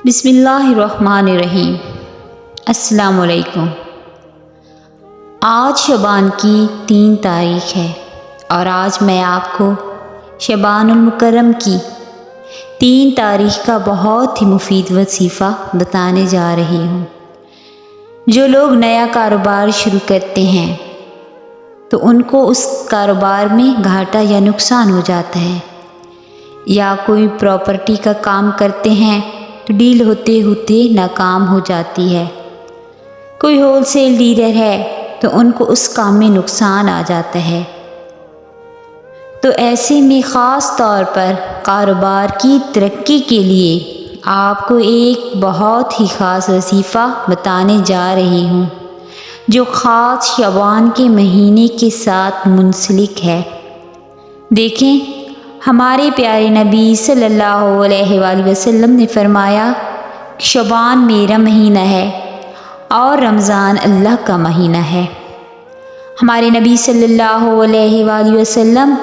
بسم اللہ الرحمن الرحیم۔ السلام علیکم۔ آج شعبان کی 3 تاریخ ہے اور آج میں آپ کو شعبان المکرم کی 3 تاریخ کا بہت ہی مفید وظیفہ بتانے جا رہی ہوں۔ جو لوگ نیا کاروبار شروع کرتے ہیں تو ان کو اس کاروبار میں گھاٹا یا نقصان ہو جاتا ہے، یا کوئی پراپرٹی کا کام کرتے ہیں تو ڈیل ہوتے ہوتے ناکام ہو جاتی ہے، کوئی ہول سیل ڈیلر ہے تو ان کو اس کام میں نقصان آ جاتا ہے۔ تو ایسے میں خاص طور پر کاروبار کی ترقی کے لیے آپ کو ایک بہت ہی خاص وظیفہ بتانے جا رہی ہوں، جو خاص شعبان کے مہینے کے ساتھ منسلک ہے۔ دیکھیں، ہمارے پیارے نبی صلی اللہ علیہ وآلہ وسلم نے فرمایا کہ شعبان میرا مہینہ ہے اور رمضان اللہ کا مہینہ ہے۔ ہمارے نبی صلی اللہ علیہ وآلہ وسلم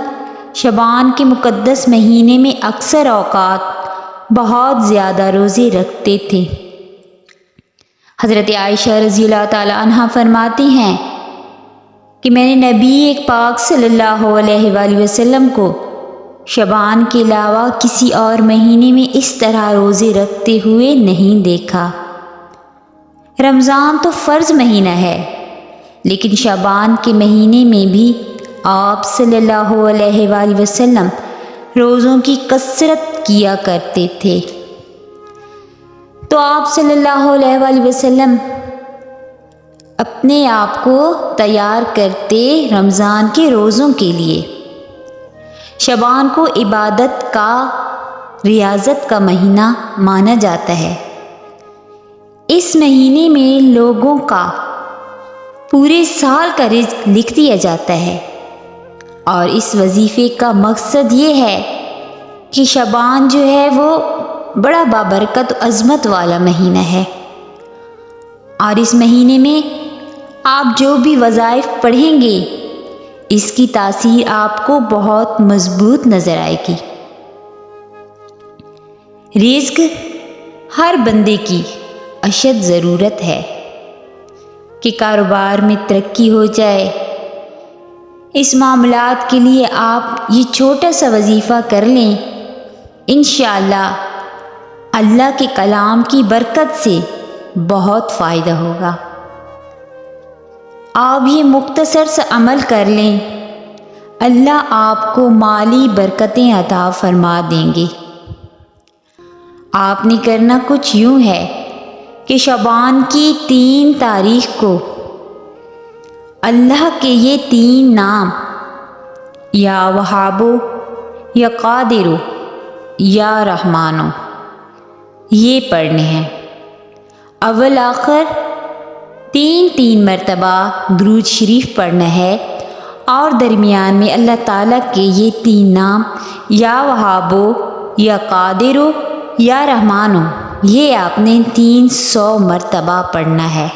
شعبان کے مقدس مہینے میں اکثر اوقات بہت زیادہ روزے رکھتے تھے۔ حضرت عائشہ رضی اللہ تعالی عنہا فرماتی ہیں کہ میں نے نبی پاک صلی اللہ علیہ وآلہ وسلم کو شعبان کے علاوہ کسی اور مہینے میں اس طرح روزے رکھتے ہوئے نہیں دیکھا۔ رمضان تو فرض مہینہ ہے، لیکن شعبان کے مہینے میں بھی آپ صلی اللہ علیہ وآلہ وسلم روزوں کی کثرت کیا کرتے تھے۔ تو آپ صلی اللہ علیہ وآلہ وسلم اپنے آپ کو تیار کرتے رمضان کے روزوں کے لیے۔ شعبان کو عبادت کا، ریاضت کا مہینہ مانا جاتا ہے۔ اس مہینے میں لوگوں کا پورے سال کا رزق لکھ دیا جاتا ہے، اور اس وظیفے کا مقصد یہ ہے کہ شعبان جو ہے وہ بڑا بابرکت و عظمت والا مہینہ ہے، اور اس مہینے میں آپ جو بھی وظائف پڑھیں گے اس کی تاثیر آپ کو بہت مضبوط نظر آئے گی۔ رزق ہر بندے کی اشد ضرورت ہے کہ کاروبار میں ترقی ہو جائے۔ اس معاملات کے لیے آپ یہ چھوٹا سا وظیفہ کر لیں، انشاءاللہ اللہ کے کلام کی برکت سے بہت فائدہ ہوگا۔ آپ یہ مختصر سا عمل کر لیں، اللہ آپ کو مالی برکتیں عطا فرما دیں گے۔ آپ نے کرنا کچھ یوں ہے کہ شعبان کی 3 تاریخ کو اللہ کے یہ 3 نام، یا وہابو، یا قادرو، یا رحمانو، یہ پڑھنے ہیں۔ اول آخر 3 مرتبہ درود شریف پڑھنا ہے، اور درمیان میں اللہ تعالیٰ کے یہ 3 نام، یا وہابو، یا قادرو، یا رحمانو، یہ آپ نے 300 مرتبہ پڑھنا ہے۔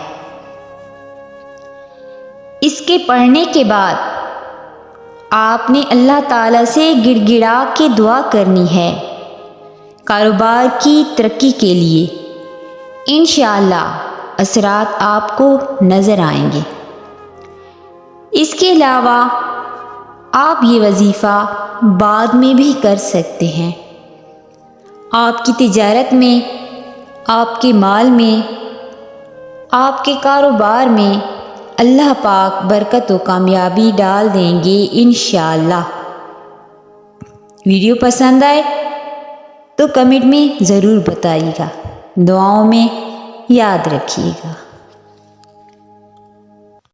اس کے پڑھنے کے بعد آپ نے اللہ تعالیٰ سے گڑ گڑا کے دعا کرنی ہے کاروبار کی ترقی کے لیے۔ انشاءاللہ اثرات آپ کو نظر آئیں گے۔ اس کے علاوہ آپ یہ وظیفہ بعد میں بھی کر سکتے ہیں۔ آپ کی تجارت میں، آپ کے مال میں، آپ کے کاروبار میں اللہ پاک برکت و کامیابی ڈال دیں گے انشاءاللہ۔ ویڈیو پسند آئے تو کمنٹ میں ضرور بتائیے گا، دعاؤں میں یاد رکھیے گا۔